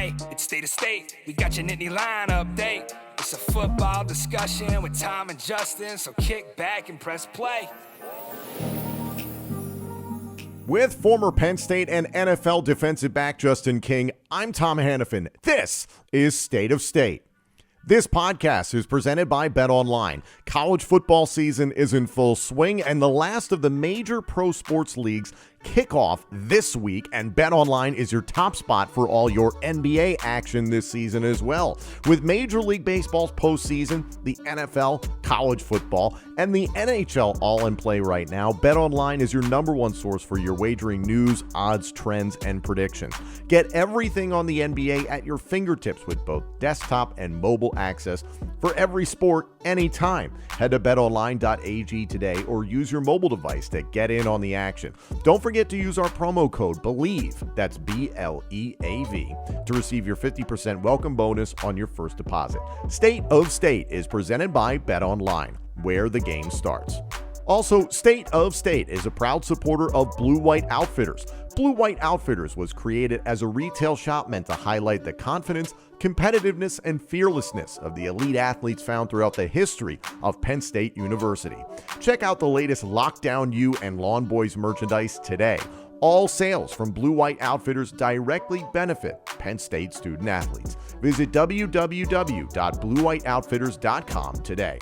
Hey, it's State of State. We got your Nittany Lion update. It's a football discussion with Tom and Justin, so kick back and press play. With former Penn State and NFL defensive back Justin King, I'm Tom Hannafin. This is State of State. This podcast is presented by BetOnline. College football season is in full swing, and the last of the major pro sports leagues kick off this week, and BetOnline is your top spot for all your NBA action this season as well. With Major League Baseball's postseason, the NFL, college football, and the NHL all in play right now, BetOnline is your number one source for your wagering news, odds, trends, and predictions. Get everything on the NBA at your fingertips with both desktop and mobile access for every sport, anytime. Head to betonline.ag today or use your mobile device to get in on the action. Don't forget to use our promo code BELIEVE, that's B-L-E-A-V, to receive your 50% welcome bonus on your first deposit. State of State is presented by BetOnline, where the game starts. Also, State of State is a proud supporter of Blue White Outfitters. Blue White Outfitters was created as a retail shop meant to highlight the confidence, competitiveness, and fearlessness of the elite athletes found throughout the history of Penn State University. Check out the latest Lockdown U and Lawn Boys merchandise today. All sales from Blue White Outfitters directly benefit Penn State student athletes. Visit www.bluewhiteoutfitters.com today.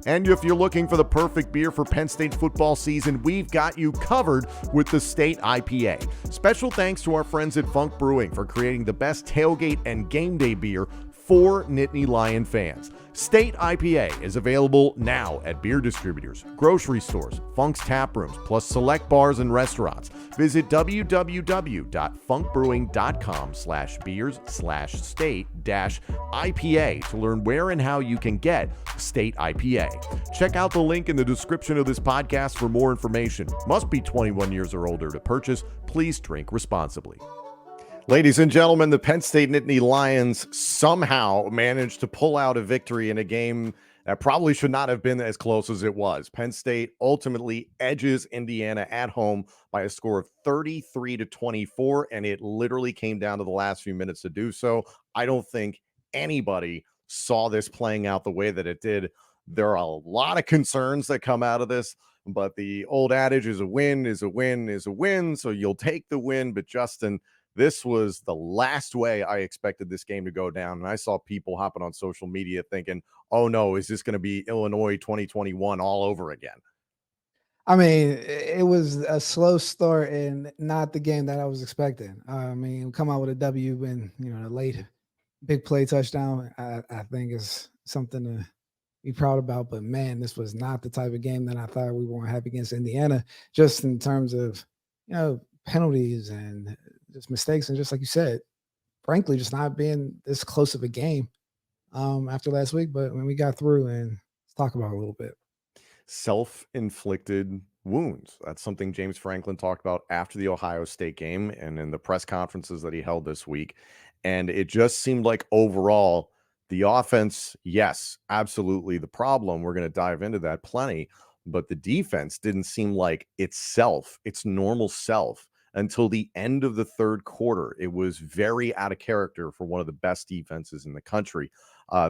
And if you're looking for the perfect beer for Penn State football season, we've got you covered with the State IPA. Special thanks to our friends at Funk Brewing for creating the best tailgate and game day beer for Nittany Lion fans. State IPA is available now at beer distributors, grocery stores, Funk's tap rooms, plus select bars and restaurants. Visit www.funkbrewing.com/beers/state-IPA to learn where and how you can get State IPA. Check out the link in the description of this podcast for more information. Must be 21 years or older to purchase. Please drink responsibly. Ladies and gentlemen, the Penn State Nittany Lions somehow managed to pull out a victory in a game that probably should not have been as close as it was. Penn State ultimately edges Indiana at home by a score of 33-24, and it literally came down to the last few minutes to do so. I don't think anybody saw this playing out the way that it did. There are a lot of concerns that come out of this, but the old adage is a win is a win is a win, so you'll take the win. But Justin, this was the last way I expected this game to go down. And I saw people hopping on social media thinking, oh no, is this going to be Illinois 2021 all over again? I mean, it was a slow start and not the game that I was expecting. I mean, come out with a W and, the late big play touchdown, I think is something to be proud about. But man, this was not the type of game that I thought we were going to have against Indiana, just in terms of, penalties and just mistakes. And just like you said, frankly, just not being this close of a game after last week. But when we got through, and let's talk about it a little bit. Self-inflicted wounds. That's something James Franklin talked about after the Ohio State game and in the press conferences that he held this week. And it just seemed like overall, the offense, yes, absolutely the problem. We're going to dive into that plenty. But the defense didn't seem like its normal self, until the end of the third quarter. It was very out of character for one of the best defenses in the country.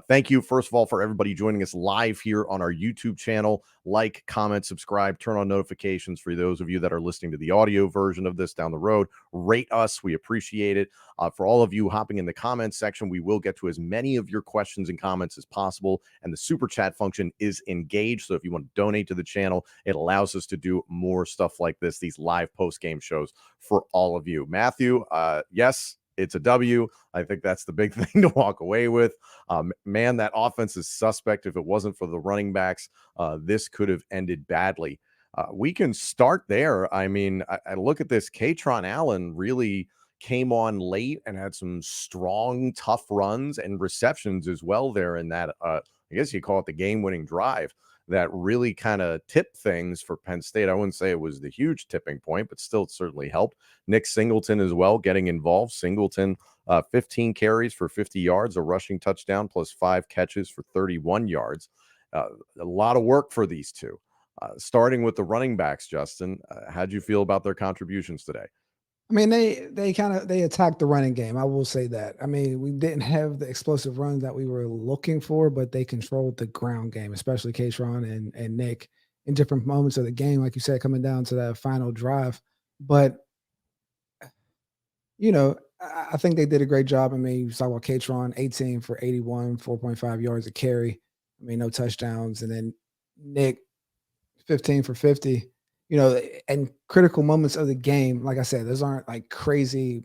Thank you, first of all, for everybody joining us live here on our YouTube channel. Like, comment, subscribe, turn on notifications for those of you that are listening to the audio version of this down the road. Rate us. We appreciate it. For all of you hopping in the comments section, we will get to as many of your questions and comments as possible. And the super chat function is engaged. So if you want to donate to the channel, it allows us to do more stuff like this, these live post-game shows for all of you. Matthew, yes, it's a W. I think that's the big thing to walk away with. Man, that offense is suspect. If it wasn't for the running backs, this could have ended badly. We can start there. I mean, I look at this. Katron Allen really came on late and had some strong, tough runs and receptions as well there in that, I guess you call it the game-winning drive that really kind of tipped things for Penn State. I wouldn't say it was the huge tipping point, but still it certainly helped. Nick Singleton as well getting involved. Singleton, 15 carries for 50 yards, a rushing touchdown, plus 5 catches for 31 yards. A lot of work for these two. Starting with the running backs, Justin, how'd you feel about their contributions today? I mean, they attacked the running game. I will say that. I mean, we didn't have the explosive runs that we were looking for, but they controlled the ground game, especially Katron and Nick in different moments of the game, like you said, coming down to that final drive. But I think they did a great job. I mean, you saw about Katron, 18 for 81, 4.5 yards a carry. I mean, no touchdowns, and then Nick 15 for 50. And critical moments of the game, like I said, those aren't like crazy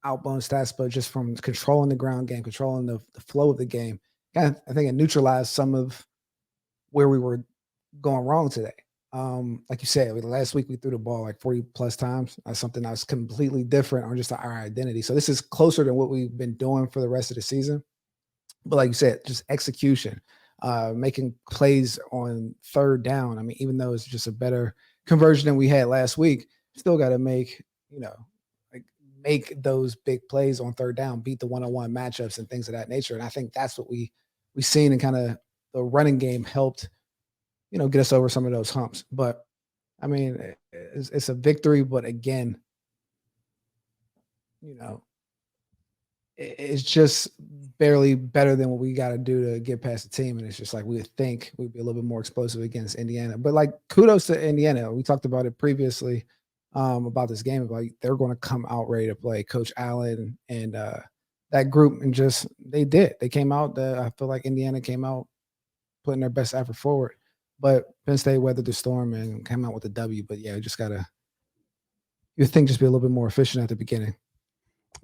outblown stats, but just from controlling the ground game, controlling the flow of the game. I think it neutralized some of where we were going wrong today. Like you said, last week we threw the ball like 40 plus times. That's something that's completely different on just our identity. So this is closer than what we've been doing for the rest of the season. But like you said, just execution, making plays on third down. I mean, even though it's just a better conversion than we had last week, still got to like make those big plays on third down, beat the one-on-one matchups and things of that nature. And I think that's what we seen, and kind of the running game helped, get us over some of those humps. But I mean, it's a victory, but again, you know, it's just barely better than what we got to do to get past the team. And it's just like we would think we'd be a little bit more explosive against Indiana. But like, kudos to Indiana. We talked about it previously about this game. Like, they're going to come out ready to play. Coach Allen and that group, and just they did. They came out. I feel like Indiana came out putting their best effort forward. But Penn State weathered the storm and came out with a W. But yeah, just gotta, you think, just be a little bit more efficient at the beginning.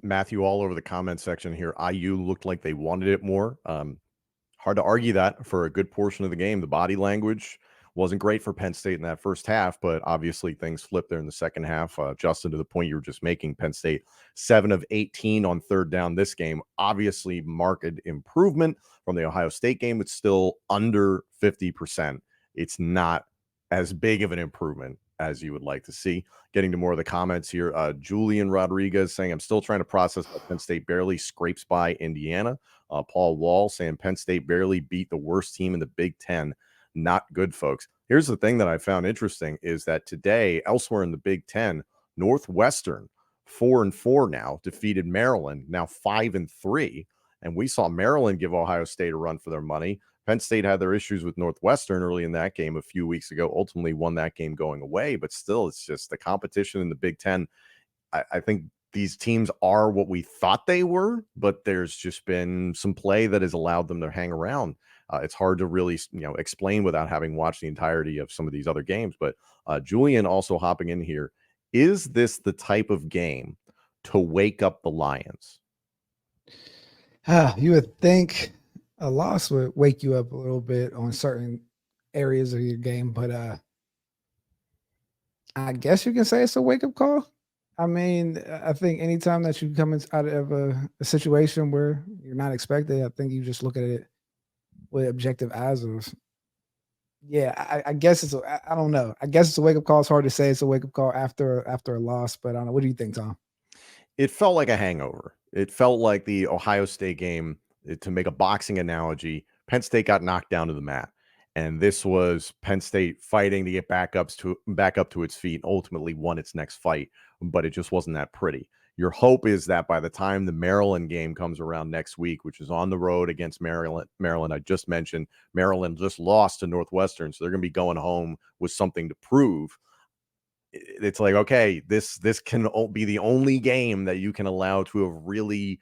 Matthew, all over the comment section here, IU looked like they wanted it more. Hard to argue that for a good portion of the game. The body language wasn't great for Penn State in that first half, but obviously things flipped there in the second half. Justin, to the point you were just making, Penn State 7 of 18 on third down this game. Obviously marked improvement from the Ohio State game. It's still under 50%. It's not as big of an improvement as you would like to see. Getting to more of the comments here, Julian Rodriguez saying, I'm still trying to process that Penn State barely scrapes by Indiana. Paul Wall saying Penn State barely beat the worst team in the Big Ten. Not good, folks. Here's the thing that I found interesting is that today, elsewhere in the Big Ten, Northwestern, 4-4 now, defeated Maryland, now 5-3. And we saw Maryland give Ohio State a run for their money. Penn State had their issues with Northwestern early in that game a few weeks ago, ultimately won that game going away. But still, it's just the competition in the Big Ten. I think these teams are what we thought they were, but there's just been some play that has allowed them to hang around. It's hard to really, explain without having watched the entirety of some of these other games. But Julian also hopping in here. Is this the type of game to wake up the Lions? You would think a loss would wake you up a little bit on certain areas of your game, but I guess you can say it's a wake-up call. I mean, I think anytime that you come out of a situation where you're not expected, I think you just look at it with objective eyes of, yeah, I guess I don't know. I guess it's a wake-up call. It's hard to say it's a wake-up call after a loss, but I don't know. What do you think, Tom? It felt like a hangover. It felt like the Ohio State game, to make a boxing analogy. Penn State got knocked down to the mat. And this was Penn State fighting to get back up to its feet, and ultimately won its next fight, but it just wasn't that pretty. Your hope is that by the time the Maryland game comes around next week, which is on the road against Maryland, I just mentioned Maryland just lost to Northwestern, so they're going to be going home with something to prove. It's like, okay, this can be the only game that you can allow to have really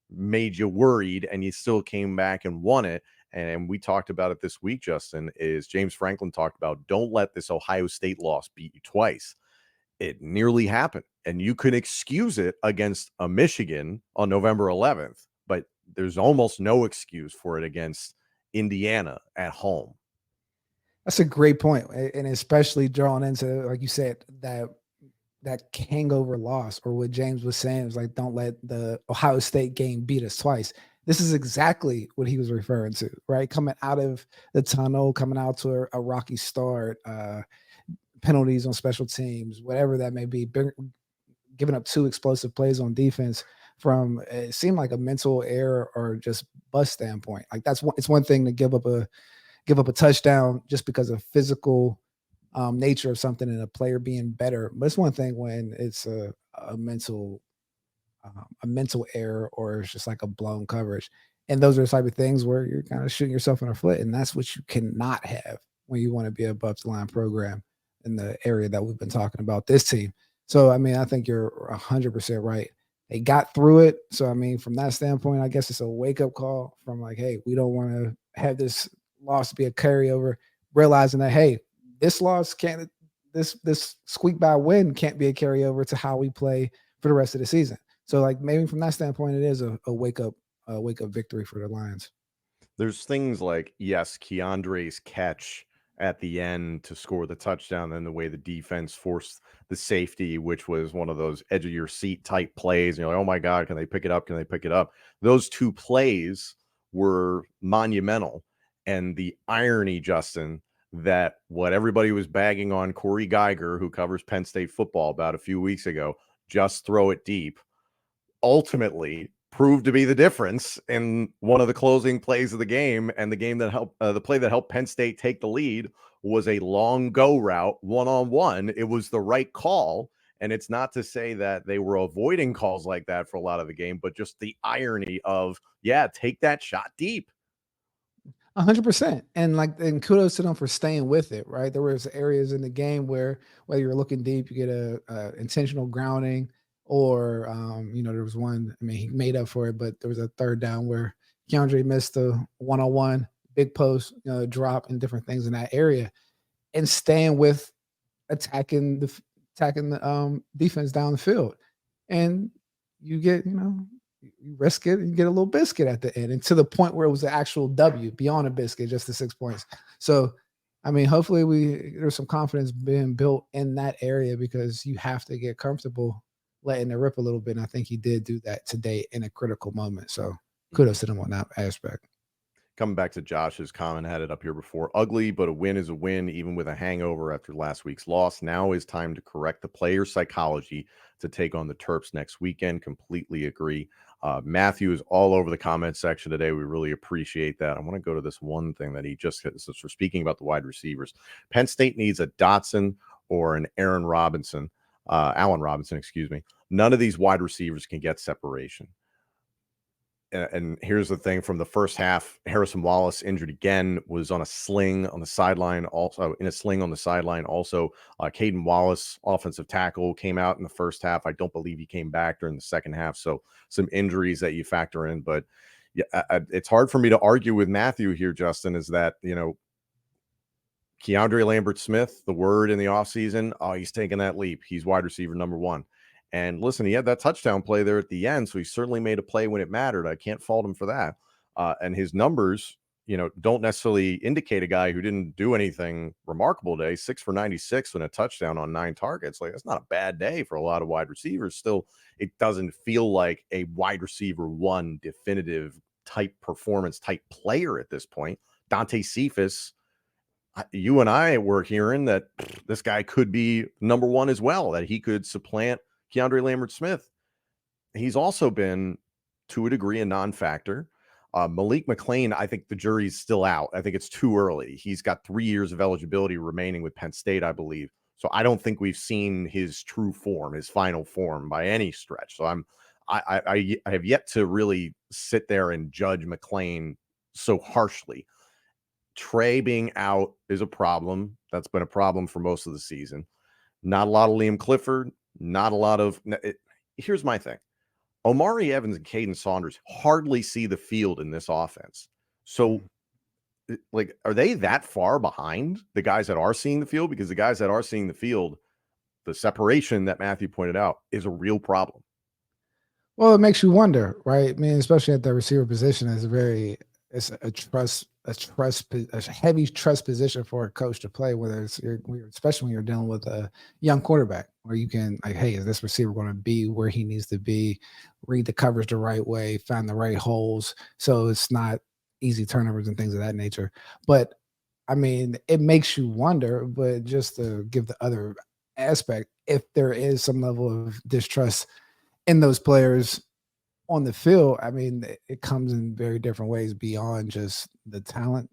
made you worried, and you still came back and won it. And we talked about it this week, Justin, is James Franklin talked about, don't let this Ohio State loss beat you twice. It nearly happened, and you could excuse it against a Michigan on November 11th, but there's almost no excuse for it against Indiana at home. That's a great point, and especially drawn into, like you said, that hangover loss, or what James was saying is like, don't let the Ohio State game beat us twice. This is exactly what he was referring to, right? Coming out of the tunnel, coming out to a rocky start, penalties on special teams, whatever that may be, giving up 2 explosive plays on defense from, it seemed like a mental error or just bust standpoint. Like, it's one thing to give up a touchdown just because of physical nature of something and a player being better. But it's one thing when it's a a mental error, or it's just like a blown coverage. And those are the type of things where you're kind of shooting yourself in the foot. And that's what you cannot have when you want to be a above the line program in the area that we've been talking about this team. So, I mean, I think you're 100% right. They got through it. So, I mean, from that standpoint, I guess it's a wake up call from like, hey, we don't want to have this loss be a carryover, realizing that, hey, this loss can't, this squeak by win can't be a carryover to how we play for the rest of the season. So, like, maybe from that standpoint, it is a wake up victory for the Lions. There's things like, yes, Keandre's catch at the end to score the touchdown, and the way the defense forced the safety, which was one of those edge of your seat type plays. You're like, oh my God, can they pick it up? Can they pick it up? Those two plays were monumental. And the irony, Justin, that what everybody was bagging on Corey Geiger, who covers Penn State football, about a few weeks ago, just throw it deep, ultimately proved to be the difference in one of the closing plays of the game. And the game that helped, the play that helped Penn State take the lead, was a long go route, one-on-one. It was the right call. And it's not to say that they were avoiding calls like that for a lot of the game, but just the irony of, yeah, take that shot deep. 100%. And kudos to them for staying with it, right? There was areas in the game where whether you're looking deep, you get a intentional grounding, or there was one, I mean, he made up for it, but there was a third down where Keandre missed the one-on-one big post, drop, and different things in that area, and staying with attacking the defense down the field. And you get, you risk it and you get a little biscuit at the end, and to the point where it was an actual W beyond a biscuit, just the 6 points. So, I mean, hopefully there's some confidence being built in that area, because you have to get comfortable letting it rip a little bit. And I think he did do that today in a critical moment. So kudos to them on that aspect. Coming back to Josh's comment, had it up here before. Ugly, but a win is a win, even with a hangover after last week's loss. Now is time to correct the player's psychology to take on the Terps next weekend. Completely agree. Matthew is all over the comment section today. We really appreciate that. I want to go to this one thing that he just hit. So for speaking about the wide receivers, Penn State needs a Dotson or an Allen Robinson, excuse me. None of these wide receivers can get separation. And here's the thing, from the first half, Harrison Wallace, injured again, was on a sling on the sideline, also in a sling on the sideline. Also, Caden Wallace, offensive tackle, came out in the first half. I don't believe he came back during the second half. So some injuries that you factor in, but yeah, it's hard for me to argue with Matthew here, Justin, is that, Keandre Lambert-Smith, the word in the offseason, he's taking that leap. He's wide receiver number one. And listen, he had that touchdown play there at the end, so he certainly made a play when it mattered. I can't fault him for that. And his numbers, don't necessarily indicate a guy who didn't do anything remarkable today. 6 for 96 and a touchdown on 9 targets. Like, that's not a bad day for a lot of wide receivers. Still, it doesn't feel like a wide receiver one definitive type performance type player at this point. Dante Cephas, you and I were hearing that this guy could be number one as well, that he could supplant Keandre Lambert-Smith. He's also been, to a degree, a non-factor. Malik McLean, I think the jury's still out. I think it's too early. He's got 3 years of eligibility remaining with Penn State, I believe. So I don't think we've seen his true form, his final form, by any stretch. So I have yet to really sit there and judge McLean so harshly. Trey being out is a problem. That's been a problem for most of the season. Not a lot of Liam Clifford. Not a lot of here's my thing. Omari Evans and Caden Saunders hardly see the field in this offense. So, like, are they that far behind the guys that are seeing the field? Because the guys that are seeing the field, the separation that Matthew pointed out is a real problem. Well, it makes you wonder, right? I mean, especially at the receiver position, it's a heavy trust position for a coach to play, especially when you're dealing with a young quarterback, where you can, like, hey, is this receiver going to be where he needs to be, read the coverage the right way, find the right holes, so it's not easy turnovers and things of that nature. But I mean, it makes you wonder. But just to give the other aspect, if there is some level of distrust in those players on the field, I mean, it comes in very different ways beyond just the talent,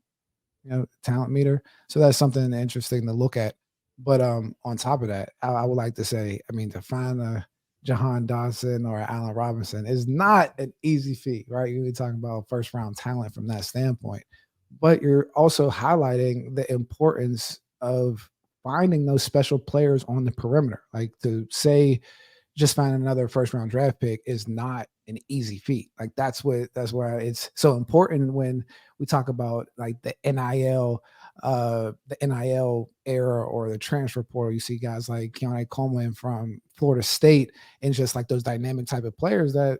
talent meter. So that's something interesting to look at. But on top of that, I would like to say, I mean, to find Jahan Dotson or Allen Robinson is not an easy feat, right? You're talking about first round talent from that standpoint, but you're also highlighting the importance of finding those special players on the perimeter. Like to say, just finding another first round draft pick is not an easy feat. Like that's why it's so important when we talk about like the NIL era or the transfer portal. You see guys like Keontae Coleman from Florida State and just like those dynamic type of players that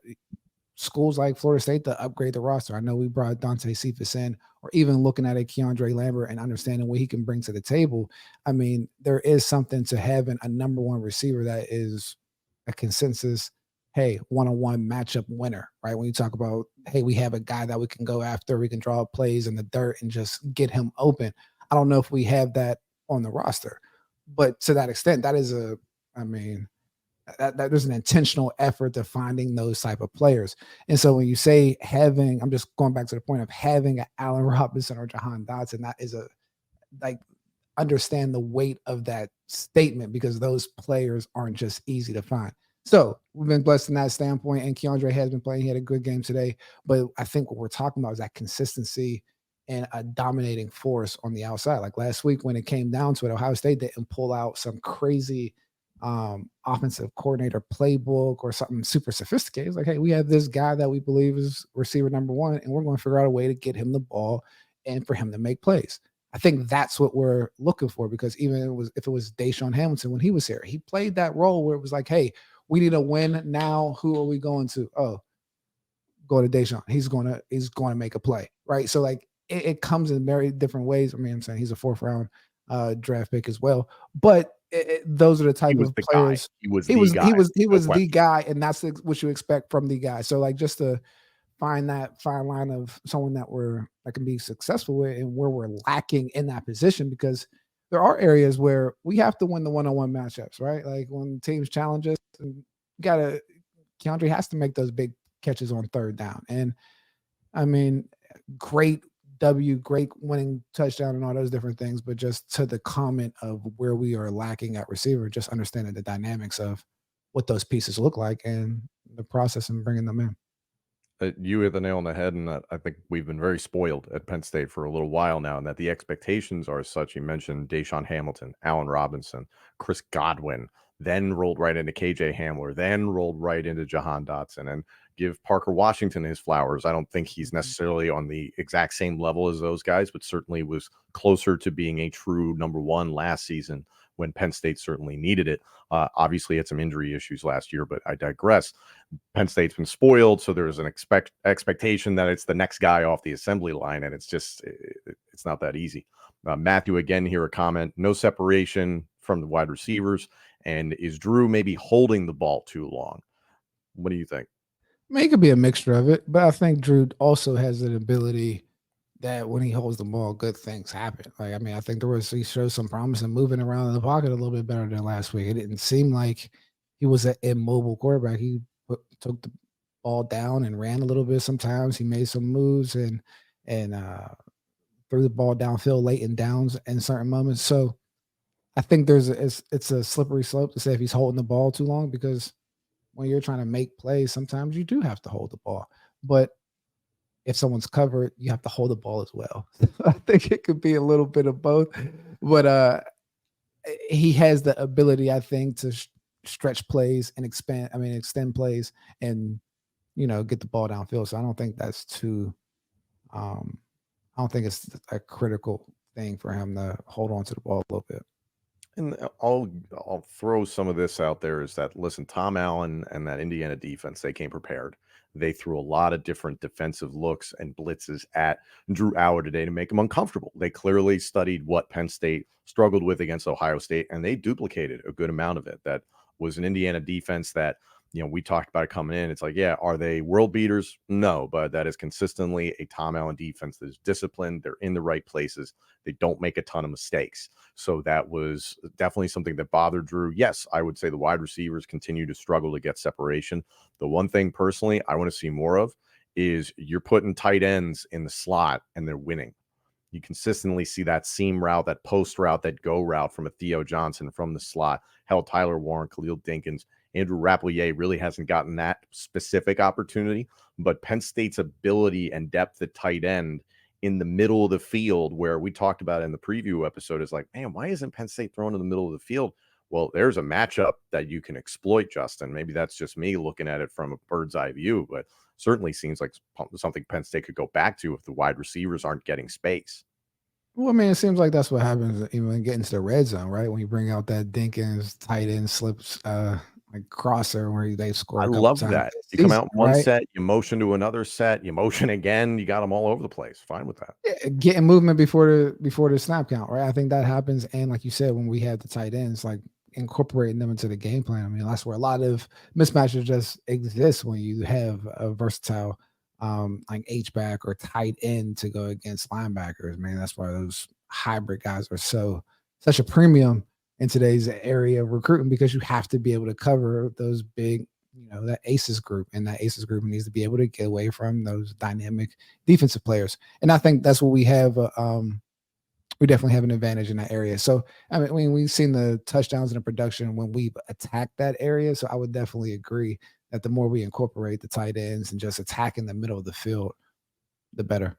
schools like Florida State to upgrade the roster. I know we brought Dante Cephas in, or even looking at a Keandre Lambert and understanding what he can bring to the table. I mean, there is something to having a number one receiver that is a consensus, hey, one-on-one matchup winner, right? When you talk about, hey, we have a guy that we can go after, we can draw up plays in the dirt and just get him open. I don't know if we have that on the roster, but to that extent, that is I mean, that there's an intentional effort to finding those type of players. And so when you say having, I'm just going back to the point of having an Allen Robinson or Jahan Dotson, that is like understand the weight of that statement because those players aren't just easy to find. So we've been blessed in that standpoint, and Keandre has been playing. He had a good game today, but I think what we're talking about is that consistency and a dominating force on the outside. Like last week when it came down to it, Ohio State didn't pull out some crazy offensive coordinator playbook or something super sophisticated. It's like, hey, we have this guy that we believe is receiver number one, and we're going to figure out a way to get him the ball and for him to make plays. I think that's what we're looking for because even if it was Deshaun Hamilton when he was here, he played that role where it was like, hey, we need a win now. Who are we going to? Oh, go to Deshaun. He's going to make a play, right? So like it comes in very different ways. I mean, I'm saying he's a fourth round draft pick as well, but those are the He type was of the guy. players. He was the guy. He No was the question. guy, and that's what you expect from the guy. So like just to find that fine line of someone that can be successful with and where we're lacking in that position because there are areas where we have to win the one-on-one matchups, right? Like when teams challenge us, and Keandre has to make those big catches on third down. And I mean, great great winning touchdown and all those different things, but just to the comment of where we are lacking at receiver, just understanding the dynamics of what those pieces look like and the process and bringing them in. You hit the nail on the head, and I think we've been very spoiled at Penn State for a little while now, and that the expectations are such. You mentioned Deshaun Hamilton, Allen Robinson, Chris Godwin, then rolled right into KJ Hamler, then rolled right into Jahan Dotson, and give Parker Washington his flowers. I don't think he's necessarily on the exact same level as those guys, but certainly was closer to being a true number one last season when Penn State certainly needed it. Obviously, had some injury issues last year, but I digress. Penn State's been spoiled, so there's an expectation that it's the next guy off the assembly line, and it's not that easy. Matthew again here a comment: no separation from the wide receivers, and is Drew maybe holding the ball too long? What do you think? I mean, it could be a mixture of it, but I think Drew also has an ability that when he holds the ball, good things happen. Like, I mean, I think he showed some promise in moving around in the pocket a little bit better than last week. It didn't seem like he was an immobile quarterback. He took the ball down and ran a little bit. Sometimes he made some moves and threw the ball downfield late in downs in certain moments. So I think it's a slippery slope to say if he's holding the ball too long because when you're trying to make plays, sometimes you do have to hold the ball. But if someone's covered, you have to hold the ball as well. I think it could be a little bit of both, but he has the ability, I think, to stretch plays and extend plays and get the ball downfield. So I don't think that's too. I don't think it's a critical thing for him to hold on to the ball a little bit. And I'll throw some of this out there is that listen, Tom Allen and that Indiana defense, they came prepared. They threw a lot of different defensive looks and blitzes at Drew Howard today to make him uncomfortable. They clearly studied what Penn State struggled with against Ohio State, and they duplicated a good amount of it. That was an Indiana defense that, we talked about it coming in. It's like, yeah, are they world beaters? No, but that is consistently a Tom Allen defense that is disciplined. They're in the right places. They don't make a ton of mistakes. So that was definitely something that bothered Drew. Yes, I would say the wide receivers continue to struggle to get separation. The one thing personally I want to see more of is you're putting tight ends in the slot and they're winning. You consistently see that seam route, that post route, that go route from a Theo Johnson from the slot. Hell, Tyler Warren, Khalil Dinkins Andrew Rapplier really hasn't gotten that specific opportunity, but Penn State's ability and depth at tight end in the middle of the field, where we talked about in the preview episode, is like, man, why isn't Penn State throwing in the middle of the field? Well, there's a matchup that you can exploit, Justin. Maybe that's just me looking at it from a bird's eye view, but certainly seems like something Penn State could go back to if the wide receivers aren't getting space. Well, I mean, it seems like that's what happens even when getting to the red zone, right? When you bring out that Dinkins tight end slips, like crosser where they score. I a couple love times that. this You come season, out one right? set, you motion to another set, you motion again, you got them all over the place. Fine with that. Yeah, getting movement before the snap count, right? I think that happens, and like you said, when we have the tight ends, like incorporating them into the game plan. I mean, that's where a lot of mismatches just exist when you have a versatile like H-back or tight end to go against linebackers. Man, that's why those hybrid guys are such a premium in today's area of recruiting, because you have to be able to cover those big, that aces group, and that aces group needs to be able to get away from those dynamic defensive players. And I think that's what we have. We definitely have an advantage in that area. So, I mean, we've seen the touchdowns and the production when we've attacked that area. So I would definitely agree that the more we incorporate the tight ends and just attack in the middle of the field, the better.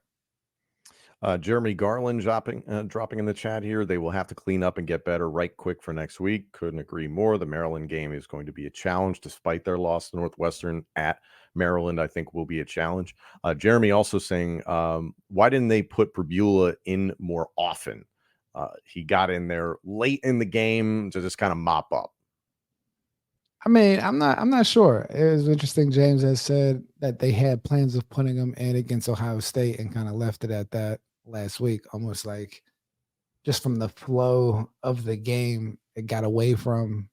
Jeremy Garland dropping in the chat here. They will have to clean up and get better right quick for next week. Couldn't agree more. The Maryland game is going to be a challenge, despite their loss to Northwestern at Maryland. I think will be a challenge. Jeremy also saying, why didn't they put Perbula in more often? He got in there late in the game to just kind of mop up. I mean, I'm not sure. It was interesting. James has said that they had plans of putting him in against Ohio State and kind of left it at that last week, almost like just from the flow of the game, it got away from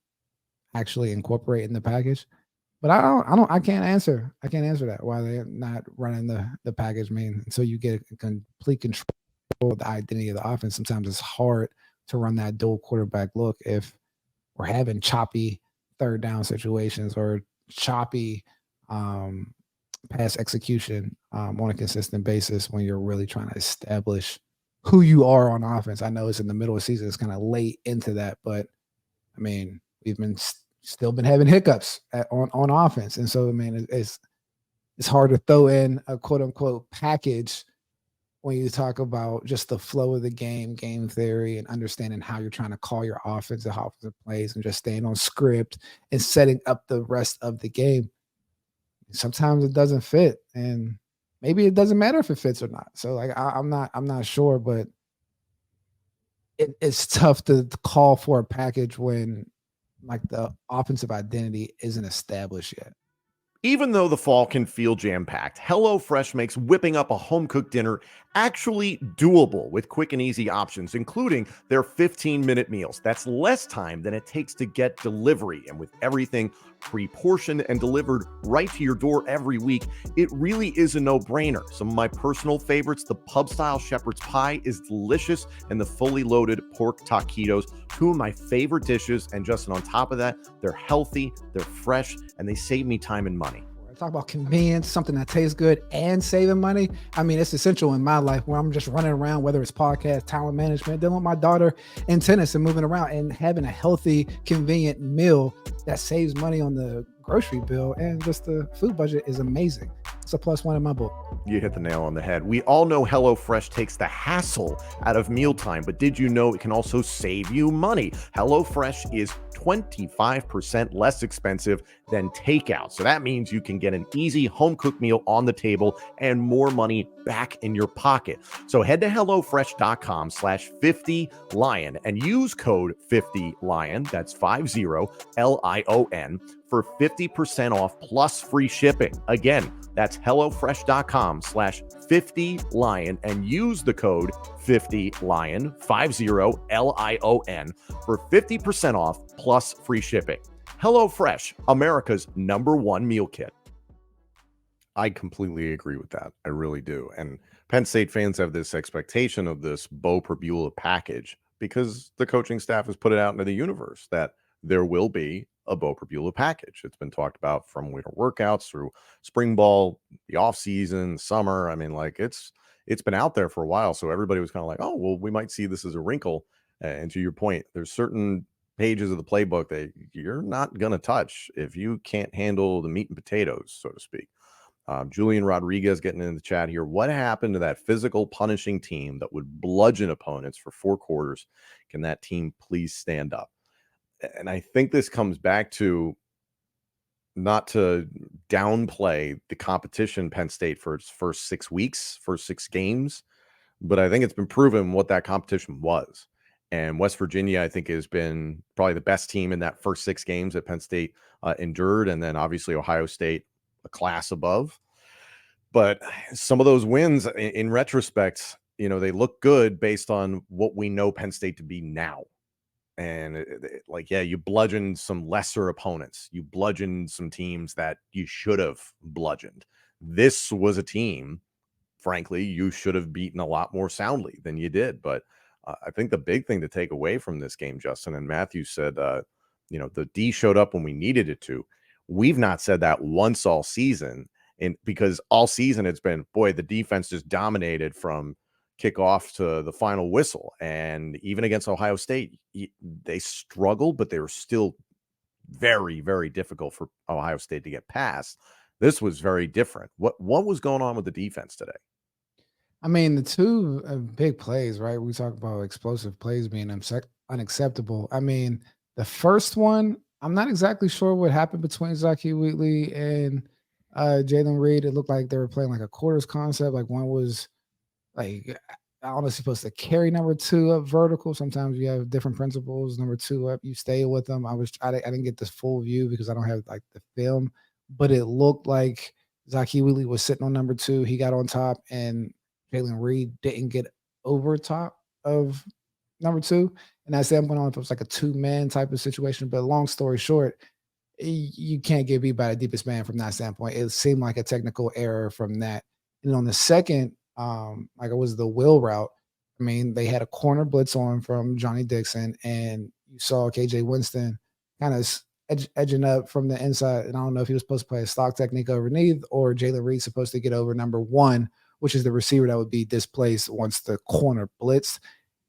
actually incorporating the package. But I can't answer that why they're not running the package. I mean, until you get complete control of the identity of the offense, sometimes it's hard to run that dual quarterback look if we're having choppy third down situations or choppy pass execution on a consistent basis when you're really trying to establish who you are on offense. I know it's in the middle of the season, it's kind of late into that, but I mean, we've been still been having hiccups on offense, and so I mean, it's hard to throw in a quote unquote package when you talk about just the flow of the game theory, and understanding how you're trying to call your offensive plays and just staying on script and setting up the rest of the game. Sometimes it doesn't fit, and maybe it doesn't matter if it fits or not. So like, I'm not sure, but it's tough to call for a package when like the offensive identity isn't established yet. Even though the fall can feel jam-packed, HelloFresh makes whipping up a home-cooked dinner actually doable with quick and easy options, including their 15-minute meals. That's less time than it takes to get delivery. And with everything pre-portioned and delivered right to your door every week, it really is a no-brainer. Some of my personal favorites, the pub-style shepherd's pie is delicious, and the fully loaded pork taquitos, two of my favorite dishes. And Justin, on top of that, they're healthy, they're fresh, and they save me time and money. Talk about convenience, something that tastes good and saving money. I mean, it's essential in my life where I'm just running around, whether it's podcast, talent management, dealing with my daughter in tennis and moving around, and having a healthy, convenient meal that saves money on the grocery bill, and just the food budget is amazing. It's a +1 in my book. You hit the nail on the head. We all know HelloFresh takes the hassle out of mealtime, but did you know it can also save you money? HelloFresh is 25% less expensive than takeout. So that means you can get an easy home-cooked meal on the table and more money back in your pocket. So head to HelloFresh.com/50Lion and use code 50Lion, that's 50LION, for 50% off plus free shipping. Again, that's HelloFresh.com/50Lion and use the code 50Lion, 50LION, for 50% off plus free shipping. HelloFresh, America's #1 meal kit. I completely agree with that. I really do. And Penn State fans have this expectation of this Bo Perbula package because the coaching staff has put it out into the universe that there will be a Bo Perbula package. It's been talked about from winter workouts through spring ball, the off season, summer. I mean, like it's been out there for a while. So everybody was kind of like, oh, well, we might see this as a wrinkle. And to your point, there's certain pages of the playbook that you're not going to touch if you can't handle the meat and potatoes, so to speak. Julian Rodriguez getting in the chat here. What happened to that physical punishing team that would bludgeon opponents for 4 quarters? Can that team please stand up? And I think this comes back to, not to downplay the competition Penn State for its first 6 weeks, first 6 games, but I think it's been proven what that competition was. And West Virginia, I think, has been probably the best team in that first 6 games that Penn State endured. And then obviously Ohio State, a class above. But some of those wins, in retrospect, they look good based on what we know Penn State to be now. And you bludgeoned some lesser opponents. You bludgeoned some teams that you should have bludgeoned. This was a team, frankly, you should have beaten a lot more soundly than you did. But I think the big thing to take away from this game, Justin, and Matthew said, the D showed up when we needed it to. We've not said that once all season. And because all season it's been, boy, the defense just dominated from kickoff to the final whistle. And even against Ohio State, they struggled, but they were still very, very difficult for Ohio State to get past. This was very different. What was going on with the defense today? I mean, the two big plays, right? We talk about explosive plays being unacceptable. I mean, the first one, I'm not exactly sure what happened between Zaki Wheatley and Jalen Reed. It looked like they were playing like a quarters concept. Like one was like almost supposed to carry number 2 up vertical. Sometimes you have different principles. Number 2 up, you stay with them. I didn't get this full view because I don't have like the film, but it looked like Zaki Wheatley was sitting on number 2. He got on top, and Jalen Reed didn't get over top of number 2. And that standpoint, I don't know if it was like a 2-man type of situation. But long story short, you can't get beat by the deepest man from that standpoint. It seemed like a technical error from that. And on the second, like it was the wheel route. I mean, they had a corner blitz on from Johnny Dixon, and you saw KJ Winston kind of edging up from the inside. And I don't know if he was supposed to play a stock technique underneath or Jalen Reed supposed to get over number 1, which is the receiver that would be displaced once the corner blitzed.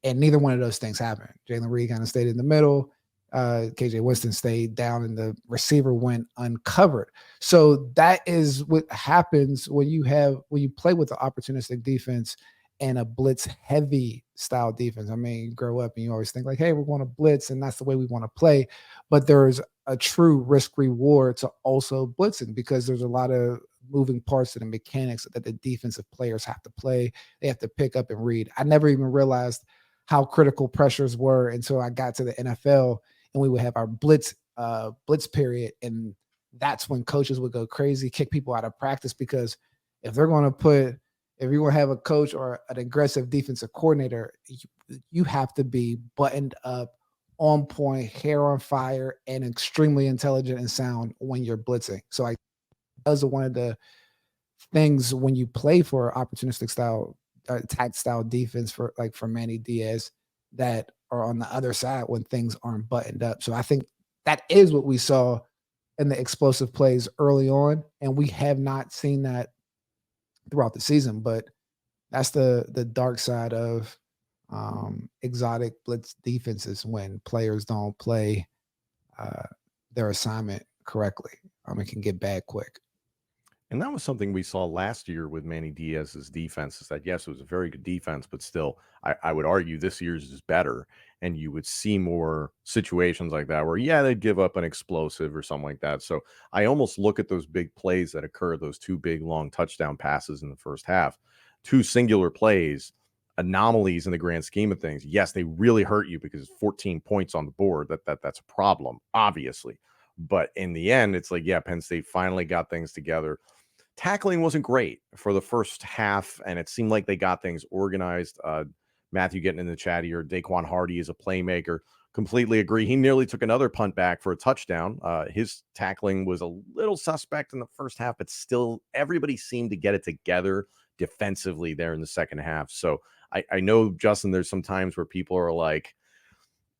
And neither one of those things happened. Jalen Reed kind of stayed in the middle. KJ Winston stayed down, and the receiver went uncovered. So that is what happens when you play with the opportunistic defense and a blitz heavy style defense. I mean, you grow up and you always think like, hey, we're going to blitz and that's the way we want to play. But there's a true risk reward to also blitzing because there's a lot of moving parts to the mechanics that the defensive players have to play. They have to pick up and read. I never even realized how critical pressures were until I got to the NFL. And we would have our blitz period. And that's when coaches would go crazy, kick people out of practice, because if you're going to have a coach or an aggressive defensive coordinator, you have to be buttoned up, on point, hair on fire, and extremely intelligent and sound when you're blitzing. So those are one of the things when you play for opportunistic style, attack style defense for Manny Diaz that are on the other side when things aren't buttoned up. So I think that is what we saw in the explosive plays early on, and we have not seen that throughout the season. But that's the dark side of exotic blitz defenses when players don't play their assignment correctly. It can get bad quick. And that was something we saw last year with Manny Diaz's defense, is that, yes, it was a very good defense, but still, I would argue this year's is better. And you would see more situations like that where, yeah, they'd give up an explosive or something like that. So I almost look at those big plays that occurred, those 2 big long touchdown passes in the first half, 2 singular plays, anomalies in the grand scheme of things. Yes, they really hurt you because 14 points on the board. That's a problem, obviously. But in the end, it's like, yeah, Penn State finally got things together. Tackling wasn't great for the first half, and it seemed like they got things organized. Matthew getting in the chat here, Daquan Hardy is a playmaker. Completely agree. He nearly took another punt back for a touchdown. His tackling was a little suspect in the first half, but still everybody seemed to get it together defensively there in the second half. So I know, Justin, there's some times where people are like,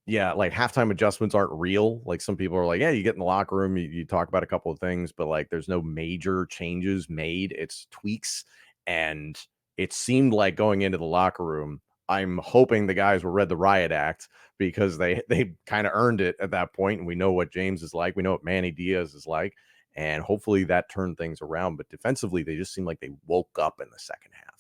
yeah, like halftime adjustments aren't real. Like some people are like, yeah, you get in the locker room, you talk about a couple of things, but like there's no major changes made. It's tweaks. And it seemed like going into the locker room, I'm hoping the guys were read the riot act, because they kind of earned it at that point. And we know what James is like. We know what Manny Diaz is like. And hopefully that turned things around. But defensively, they just seemed like they woke up in the second half.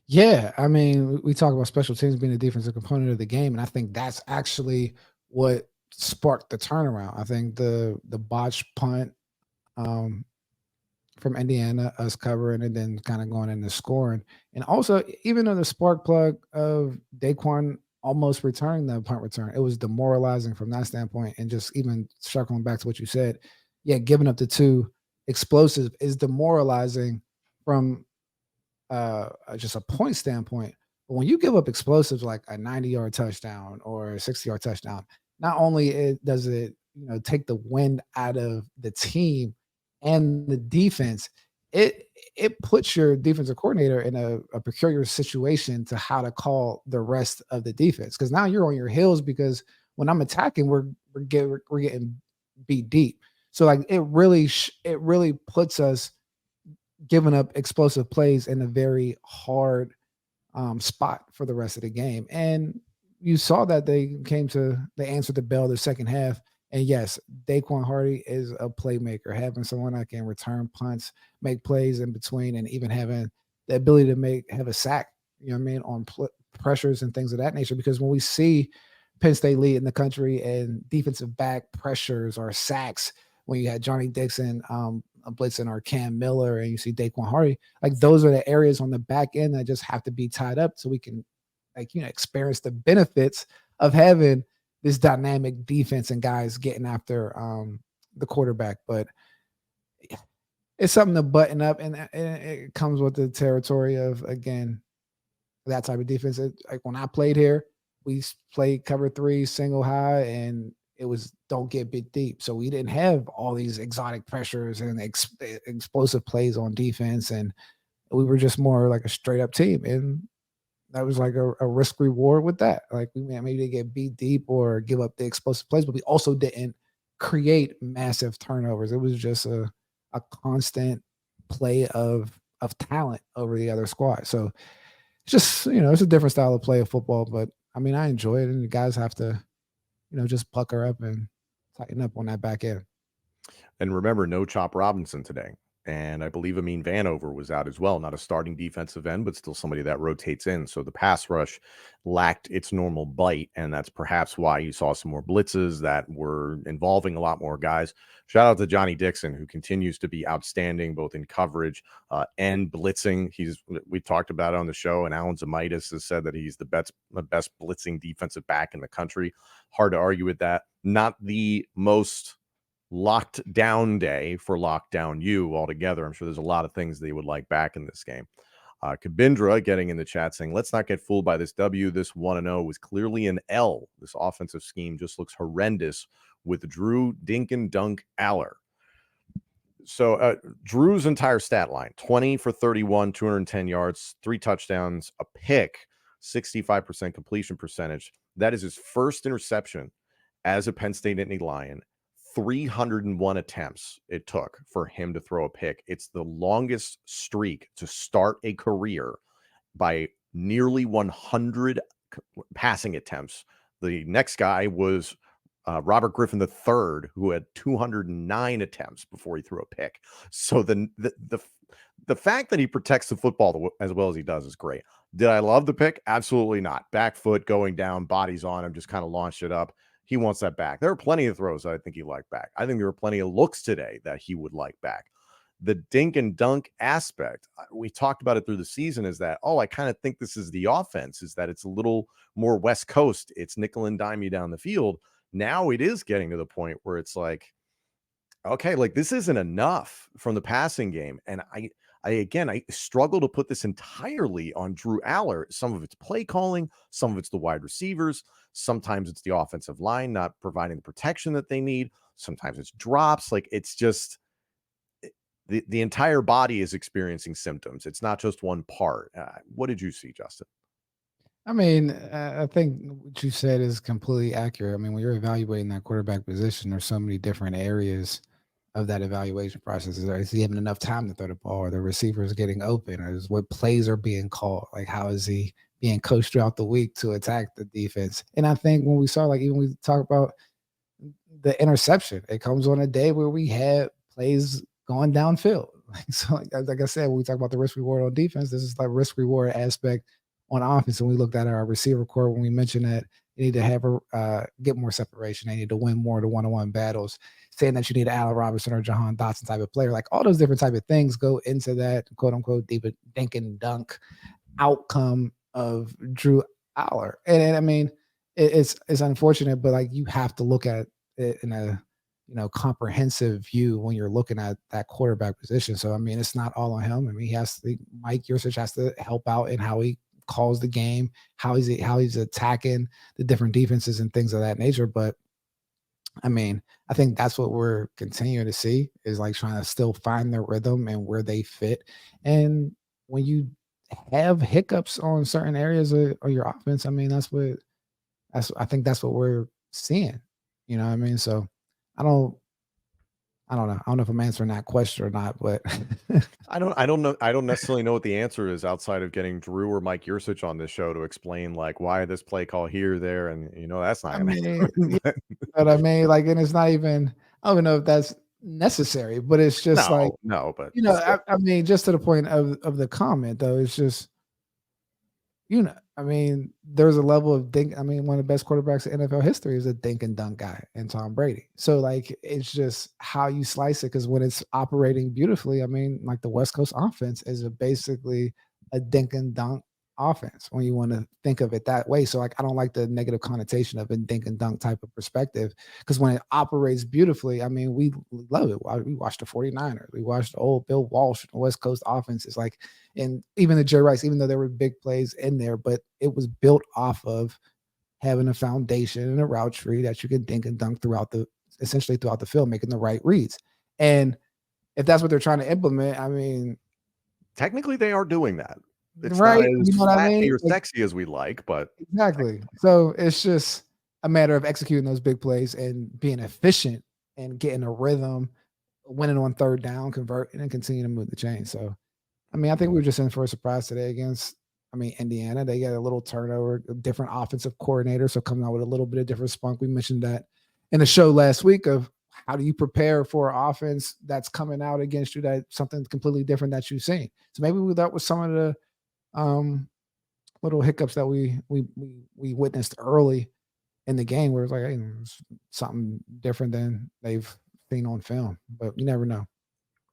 Yeah, I mean, we talk about special teams being a defensive component of the game, and I think that's actually what sparked the turnaround. I think the botched punt um, from Indiana, us covering, and then kind of going into scoring, and also even though the spark plug of Daquan almost returning the punt return, it was demoralizing from that standpoint. And just even circling back to what you said, yeah, giving up the two explosives is demoralizing from just a point standpoint. But when you give up explosives like a 90-yard touchdown or a 60-yard touchdown, not only does it take the wind out of the team and the defense, it puts your defensive coordinator in a peculiar situation to how to call the rest of the defense, because now you're on your heels, because when I'm attacking, we're getting beat deep. So like it really puts us giving up explosive plays in a very hard spot for the rest of the game. And you saw that they answered the bell the second half. And yes, Daquan Hardy is a playmaker, having someone that can return punts, make plays in between, and even having the ability to have a sack, you know what I mean, on pressures and things of that nature. Because when we see Penn State lead in the country and defensive back pressures or sacks, when you had Johnny Dixon blitzing or Cam Miller, and you see Daquan Hardy, like those are the areas on the back end that just have to be tied up so we can experience the benefits of having this dynamic defense and guys getting after the quarterback. But it's something to button up, and it comes with the territory of, again, that type of defense. Like when I played here, we played cover 3 single high, and it was don't get bit deep. So we didn't have all these exotic pressures and explosive plays on defense, and we were just more like a straight up team. And that was like a risk reward with that. Like we maybe they get beat deep or give up the explosive plays, but we also didn't create massive turnovers. It was just a constant play of talent over the other squad. So it's just, it's a different style of play of football, but I mean, I enjoy it, and the guys have to, just pucker up and tighten up on that back end. And remember, no Chop Robinson today. And I believe Amin Vanover was out as well. Not a starting defensive end, but still somebody that rotates in. So the pass rush lacked its normal bite. And that's perhaps why you saw some more blitzes that were involving a lot more guys. Shout out to Johnny Dixon, who continues to be outstanding both in coverage and blitzing. We talked about it on the show, and Alan Zamitis has said that he's the best blitzing defensive back in the country. Hard to argue with that. Not the most locked down day for Lockdown U altogether. I'm sure there's a lot of things they would like back in this game. Kabindra getting in the chat saying, let's not get fooled by this W. This 1-0 was clearly an L. This offensive scheme just looks horrendous with Drew Dinkin Dunk Aller. So Drew's entire stat line, 20 for 31, 210 yards, 3 touchdowns, a pick, 65% completion percentage. That is his first interception as a Penn State Nittany Lion. 301 attempts it took for him to throw a pick. It's the longest streak to start a career by nearly 100 passing attempts. The next guy was Robert Griffin III, who had 209 attempts before he threw a pick. So the fact that he protects the football as well as he does is great. Did I love the pick? Absolutely not. Back foot going down, bodies on him, just kind of launched it up. He wants that back. There are plenty of throws that I think he liked back. I think there were plenty of looks today that he would like back. The dink and dunk aspect, we talked about it through the season, is that, I kind of think this is the offense, is that it's a little more West Coast. It's nickel and dime you down the field. Now it is getting to the point where it's like, okay, like this isn't enough from the passing game. And I struggle to put this entirely on Drew Aller. Some of it's play calling, some of it's the wide receivers. Sometimes it's the offensive line not providing the protection that they need. Sometimes it's drops. Like it's just the entire body is experiencing symptoms. It's not just one part. What did you see, Justin? I mean, I think what you said is completely accurate. I mean, when you're evaluating that quarterback position, there's so many different areas of that evaluation process. Is he having enough time to throw the ball? Are the receivers getting open? Or what plays are being called? Like, how is he being coached throughout the week to attack the defense. And I think when we saw, like, even we talk about the interception, it comes on a day where we had plays going downfield. So, like I said, when we talk about the risk reward on defense, this is like risk reward aspect on offense. And we looked at our receiver core when we mentioned that you need to have get more separation. They need to win more of the one-on-one battles. Saying that you need an Allen Robinson or Jahan Dotson type of player, like all those different type of things go into that quote unquote deep dink and dunk outcome of Drew Aller. And I mean, it's unfortunate, but like you have to look at it in a comprehensive view when you're looking at that quarterback position. So I mean, it's not all on him. I mean, Mike Yurcich has to help out in how he calls the game, how he's attacking the different defenses and things of that nature. But I mean, I think that's what we're continuing to see is like trying to still find their rhythm and where they fit. And when you have hiccups on certain areas of your offense, I mean, I think that's what we're seeing. You know what I mean? So I don't know. I don't know if I'm answering that question or not, but I don't know. I don't necessarily know what the answer is outside of getting Drew or Mike Yurcich on this show to explain like why this play call here, there, and that's not I gonna mean, happen. But but I mean, like, and it's not even. I don't even know if that's necessary, but it's just like no, but still. I mean, just to the point of the comment though, it's just I mean, there's a level of dink. I mean, one of the best quarterbacks in NFL history is a dink and dunk guy, and Tom Brady. So, like, it's just how you slice it. Because when it's operating beautifully, I mean, like the West Coast offense is basically a dink and dunk offense when you want to think of it that way. So, like, I don't like the negative connotation of a dink and dunk type of perspective because when it operates beautifully, I mean, we love it. We watched the 49ers. We watched old Bill Walsh, the West Coast offenses. Like, and even the Jerry Rice, even though there were big plays in there, but it was built off of having a foundation and a route tree that you can dink and dunk essentially throughout the field, making the right reads. And if that's what they're trying to implement, I mean, Technically, they are doing that. It's right? not as You know what I flashy mean? or Like, sexy as we like, but exactly. So it's just a matter of executing those big plays and being efficient and getting a rhythm, winning on third down, converting, and continue to move the chain. So I mean, I think we were just in for a surprise today against, Indiana. They got a little turnover, a different offensive coordinator, so coming out with a little bit of different spunk. We mentioned that in the show last week of how do you prepare for an offense that's coming out against you, that something completely different that you've seen. So maybe that was some of the little hiccups that we witnessed early in the game, where it's like, hey, it's something different than they've seen on film. But you never know.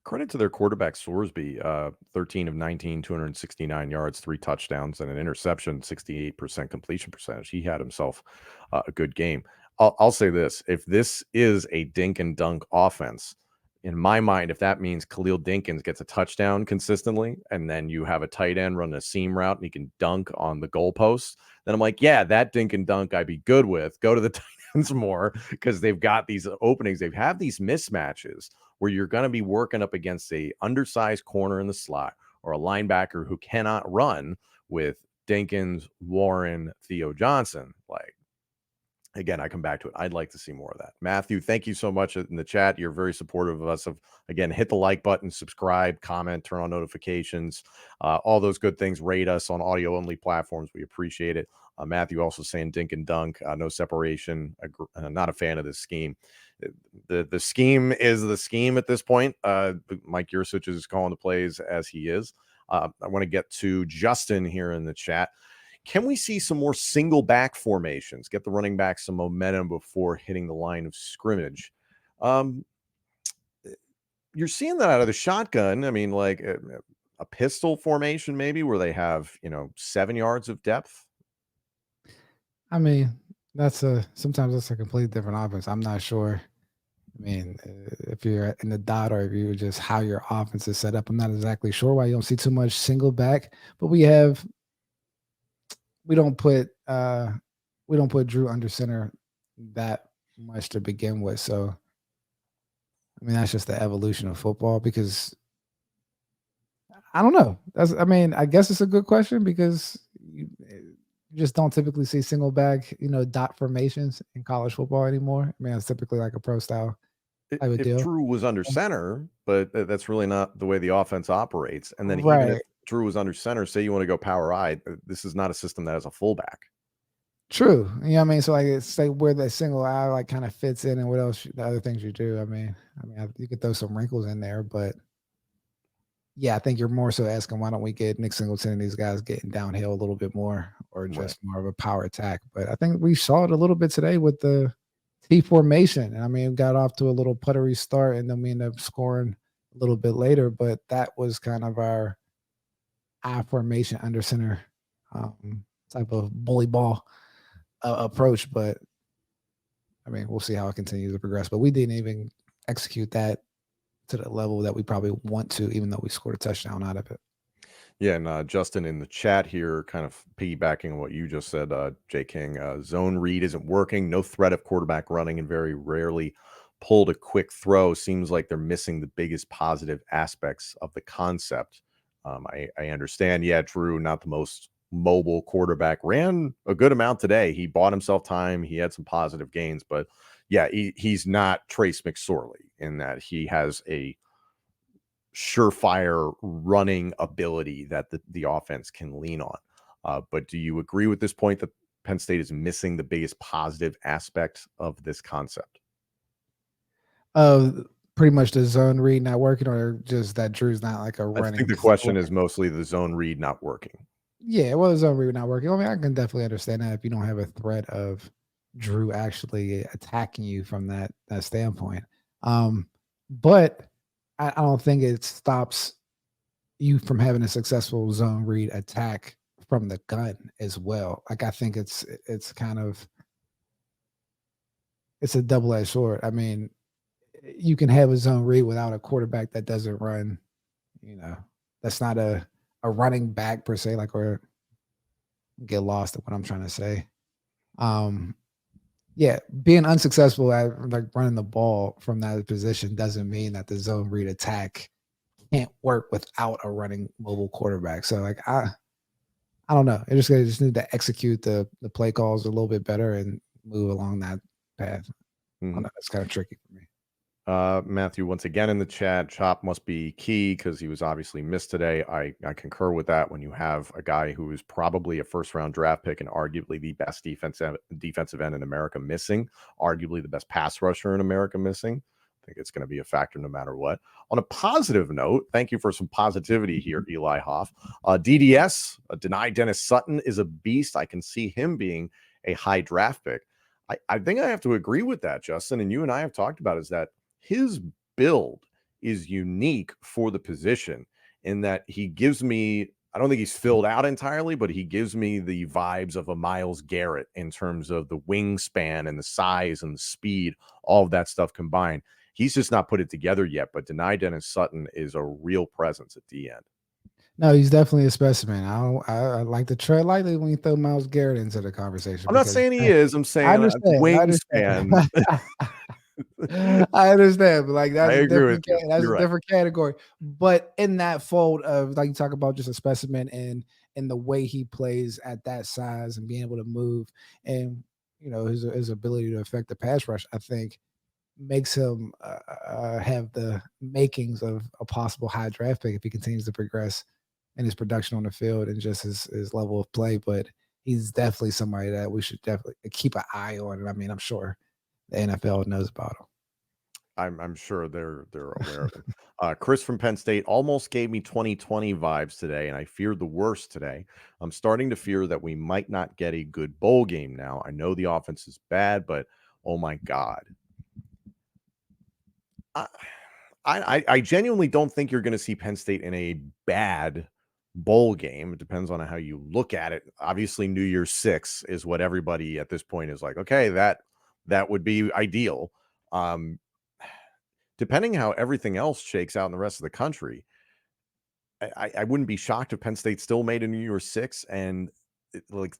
credit to their quarterback Sorsby, 13 of 19, 269 yards, 3 touchdowns, and an interception, 68% completion percentage. He had himself a good game. I'll say this. If this is a dink and dunk offense, in my mind, if that means Khalil Dinkins gets a touchdown consistently, and then you have a tight end run a seam route and he can dunk on the goalposts, then I'm like, yeah, that dink and dunk I'd be good with. Go to the tight ends more because they've got these openings. They have these mismatches where you're going to be working up against a undersized corner in the slot or a linebacker who cannot run with Dinkins, Warren, Theo Johnson. Like, again, I come back to it. I'd like to see more of that. Matthew, thank you so much in the chat. You're very supportive of us. Again, hit the like button, subscribe, comment, turn on notifications, all those good things. Rate us on audio-only platforms. We appreciate it. Matthew also saying dink and dunk, no separation. Not a fan of this scheme. The scheme is the scheme at this point. Mike Yurcich is calling the plays as he is. I want to get to Justin here in the chat. Can we see some more single back formations? Get the running back some momentum before hitting the line of scrimmage. You're seeing that out of the shotgun. I mean, like a pistol formation, maybe where they have 7 yards of depth. I mean, sometimes that's a completely different offense. I'm not sure. I mean, if you're in the dot or if you just how your offense is set up, I'm not exactly sure why you don't see too much single back. But we don't put Drew under center that much to begin with. So, I mean, that's just the evolution of football because I don't know. I guess it's a good question because you just don't typically see single back, dot formations in college football anymore. I mean, it's typically like a pro style type of If deal. Drew was under center, but that's really not the way the offense operates. And then even if Right. Drew was under center, say you want to go power I, this is not a system that has a fullback. True. You know what I mean? So like it's like where that single eye like kind of fits in and what else the other things you do. You could throw some wrinkles in there, but yeah, I think you're more so asking why don't we get Nick Singleton and these guys getting downhill a little bit more or Right. just more of a power attack. But I think we saw it a little bit today with the T formation. And I mean, it got off to a little puttery start and then we ended up scoring a little bit later, but that was kind of our I formation under center type of bully ball approach. But I mean, we'll see how it continues to progress. But we didn't even execute that to the level that we probably want to, even though we scored a touchdown out of it. Yeah, and Justin in the chat here, kind of piggybacking on what you just said, Jay King, zone read isn't working, no threat of quarterback running, and very rarely pulled a quick throw. Seems like they're missing the biggest positive aspects of the concept. I understand. Yeah, Drew, not the most mobile quarterback, ran a good amount today. He bought himself time. He had some positive gains, but yeah, he's not Trace McSorley in that he has a surefire running ability that the offense can lean on. But do you agree with this point that Penn State is missing the biggest positive aspect of this concept? Pretty much the zone read not working, or just that Drew's not like a running. I think the question is mostly the zone read not working. Yeah, well, the zone read not working. I mean, I can definitely understand that if you don't have a threat of Drew actually attacking you from that standpoint. But I don't think it stops you from having a successful zone read attack from the gun as well. Like I think it's kind of it's a double-edged sword. I mean, you can have a zone read without a quarterback that doesn't run, that's not a running back per se, like, or get lost at what I'm trying to say. Yeah, being unsuccessful at like running the ball from that position doesn't mean that the zone read attack can't work without a running mobile quarterback. So like I don't know. I just need to execute the play calls a little bit better and move along that path. I don't know, it's kind of tricky for me. Matthew, once again in the chat, Chop must be key because he was obviously missed today. I concur with that. When you have a guy who is probably a first-round draft pick and arguably the best defensive end in America missing, arguably the best pass rusher in America missing, I think it's going to be a factor no matter what. On a positive note, thank you for some positivity here, Eli Hoff. DDS, denied Dennis Sutton, is a beast. I can see him being a high draft pick. I think I have to agree with that, Justin, and you and I have talked about is that his build is unique for the position in that he gives me, I don't think he's filled out entirely, but he gives me the vibes of a Myles Garrett in terms of the wingspan and the size and the speed, all of that stuff combined. He's just not put it together yet, but deny Dennis Sutton is a real presence at the end. No, he's definitely a specimen. I like to tread lightly when you throw Myles Garrett into the conversation. I'm not saying he is. I'm saying wingspan. I understand, but like that's I a agree with different you. that's You're a right. different category. But in that fold of like you talk about just a specimen and the way he plays at that size and being able to move and his ability to affect the pass rush, I think makes him have the makings of a possible high draft pick if he continues to progress in his production on the field and just his level of play. But he's definitely somebody that we should definitely keep an eye on. And I mean, I'm sure the NFL knows about him. I'm sure they're aware of him. Chris from Penn State almost gave me 2020 vibes today, and I feared the worst today. I'm starting to fear that we might not get a good bowl game now. I know the offense is bad, but oh my God. I genuinely don't think you're going to see Penn State in a bad bowl game. It depends on how you look at it. Obviously, New Year's 6 is what everybody at this point is like, okay, that would be ideal. Depending how everything else shakes out in the rest of the country, I wouldn't be shocked if Penn State still made a New Year's 6 and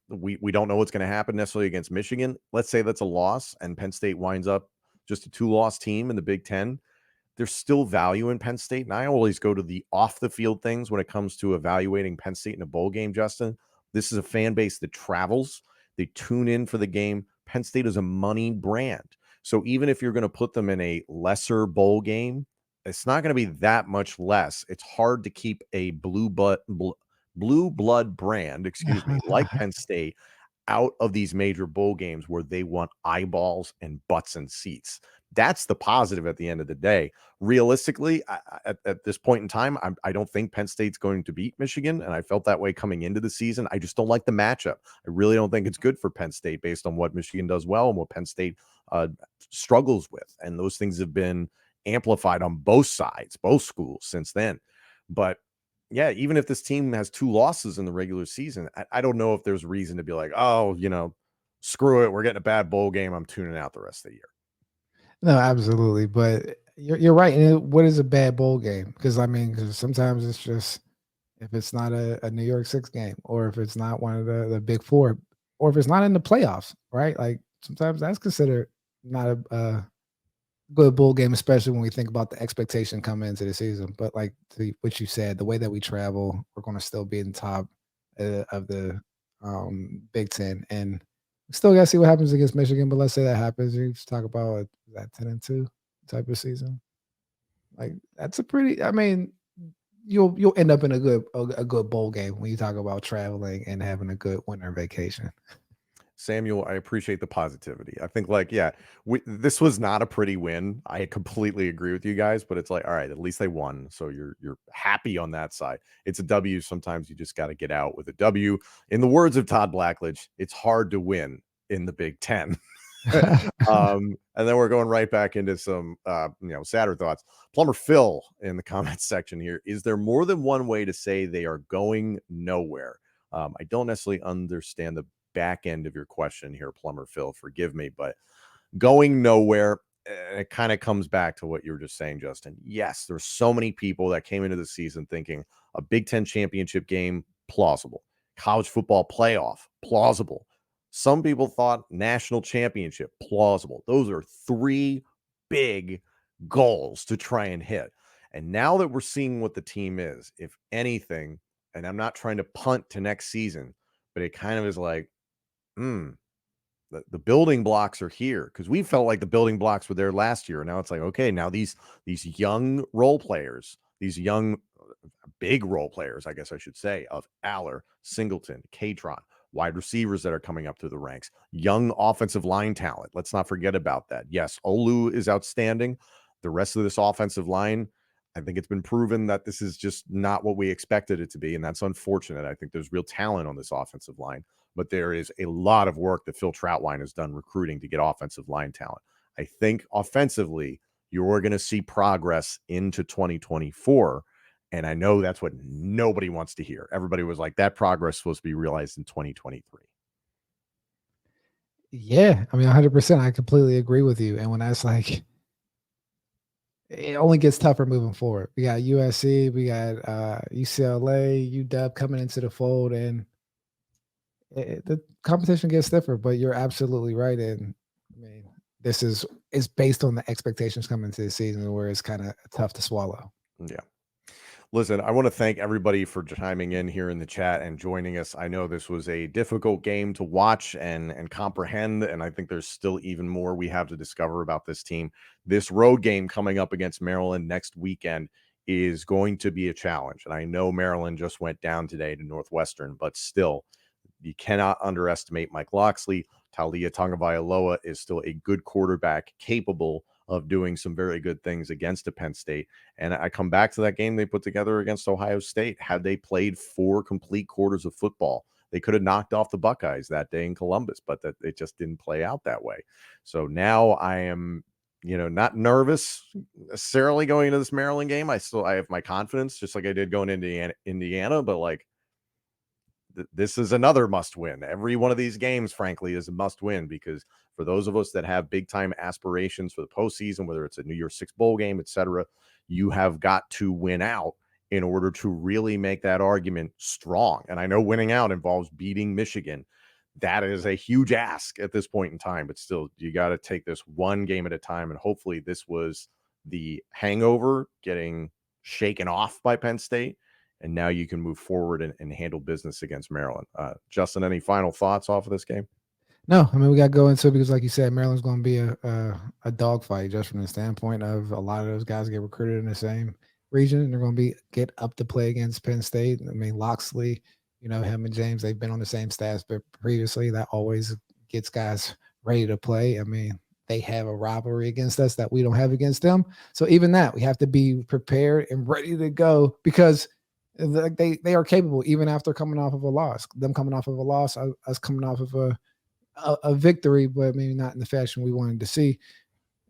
we don't know what's going to happen necessarily against Michigan. Let's say that's a loss and Penn State winds up just a 2-loss team in the Big Ten. There's still value in Penn State. And I always go to the off the field things when it comes to evaluating Penn State in a bowl game, Justin. This is a fan base that travels. They tune in for the game. Penn State is a money brand. So even if you're going to put them in a lesser bowl game, it's not going to be that much less. It's hard to keep a blue blood brand, excuse me, like Penn State out of these major bowl games where they want eyeballs and butts and seats. That's the positive at the end of the day. Realistically, at this point in time, I don't think Penn State's going to beat Michigan, and I felt that way coming into the season. I just don't like the matchup. I really don't think it's good for Penn State based on what Michigan does well and what Penn State struggles with, and those things have been amplified on both sides, both schools since then. But yeah, even if this team has 2 losses in the regular season, I don't know if there's reason to be like, oh, screw it, we're getting a bad bowl game, I'm tuning out the rest of the year. No, absolutely. But you're right. And what is a bad bowl game? Because because sometimes it's just if it's not a New York Six game, or if it's not one of the Big Four, or if it's not in the playoffs, right? Like sometimes that's considered not a good bowl game, especially when we think about the expectation coming into the season. But like what you said, the way that we travel, we're going to still be in top of the Big Ten, and we still got to see what happens against Michigan. But let's say that happens, you just talk about that 10-2 type of season. Like that's a pretty. You'll end up in a good bowl game when you talk about traveling and having a good winter vacation. Samuel, I appreciate the positivity. I think, this was not a pretty win. I completely agree with you guys, but it's like, all right, at least they won, so you're happy on that side. It's a W. Sometimes you just got to get out with a W. In the words of Todd Blackledge, it's hard to win in the Big Ten. And then we're going right back into some sadder thoughts. Plumber Phil in the comments section here: is there more than one way to say they are going nowhere? I don't necessarily understand the back end of your question here, Plumber Phil, forgive me, but going nowhere, it kind of comes back to what you were just saying, Justin. Yes, there's so many people that came into the season thinking a Big Ten championship game, plausible. College football playoff, plausible. Some people thought national championship, plausible. Those are 3 big goals to try and hit. And now that we're seeing what the team is, if anything, and I'm not trying to punt to next season, but it kind of is like, the building blocks are here, because we felt like the building blocks were there last year. And now it's like, okay, now these young role players, these young big role players, I guess I should say, of Aller, Singleton, Katron, wide receivers that are coming up through the ranks, young offensive line talent. Let's not forget about that. Yes, Olu is outstanding. The rest of this offensive line, I think it's been proven that this is just not what we expected it to be, and that's unfortunate. I think there's real talent on this offensive line, but there is a lot of work that Phil Trautwein has done recruiting to get offensive line talent. I think offensively, you're going to see progress into 2024, and I know that's what nobody wants to hear. Everybody was like, that progress is supposed to be realized in 2023. Yeah, 100%. I completely agree with you. And when that's like, it only gets tougher moving forward. We got USC, we got UCLA, UW coming into the fold, and the competition gets stiffer. But you're absolutely right, and this is based on the expectations coming into the season, where it's kind of tough to swallow. Yeah. Listen, I want to thank everybody for chiming in here in the chat and joining us. I know this was a difficult game to watch and comprehend, and I think there's still even more we have to discover about this team. This road game coming up against Maryland next weekend is going to be a challenge. And I know Maryland just went down today to Northwestern, but still, you cannot underestimate Mike Loxley. Talia Tagovailoa is still a good quarterback, capable of doing some very good things against a Penn State. And I come back to that game they put together against Ohio State. Had they played 4 complete quarters of football, they could have knocked off the Buckeyes that day in Columbus, but that it just didn't play out that way. So now I am, not nervous necessarily going into this Maryland game. I have my confidence, just like I did going into Indiana, but like, this is another must win. Every one of these games, frankly, is a must win, because for those of us that have big time aspirations for the postseason, whether it's a New Year's Six bowl game, etc., you have got to win out in order to really make that argument strong. And I know winning out involves beating Michigan. That is a huge ask at this point in time, but still, you got to take this one game at a time. And hopefully this was the hangover getting shaken off by Penn State, and now you can move forward and handle business against Maryland. Justin, any final thoughts off of this game? No, I mean, we got to go into it because, like you said, Maryland's going to be a dogfight just from the standpoint of a lot of those guys get recruited in the same region, and they're going to get up to play against Penn State. I mean, Loxley, him and James, they've been on the same staffs but previously. That always gets guys ready to play. I mean, they have a rivalry against us that we don't have against them. So even that, we have to be prepared and ready to go because they are capable even after coming off of a loss. Them coming off of a loss, us coming off of a victory, but maybe not in the fashion we wanted to see.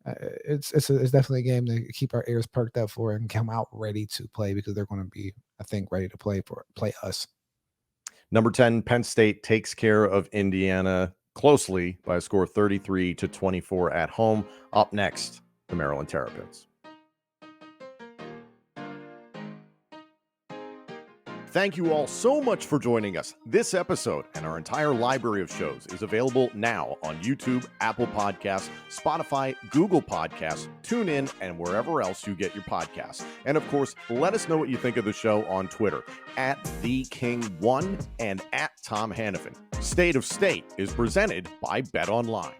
It's definitely a game to keep our ears perked up for and come out ready to play because they're going to be, I think, ready to play us. Number 10, Penn State takes care of Indiana closely by a score 33-24 at home. Up next, the Maryland Terrapins. Thank you all so much for joining us. This episode and our entire library of shows is available now on YouTube, Apple Podcasts, Spotify, Google Podcasts, TuneIn, and wherever else you get your podcasts. And of course, let us know what you think of the show on Twitter @TheKing1 and @TomHannafin. State of State is presented by BetOnline.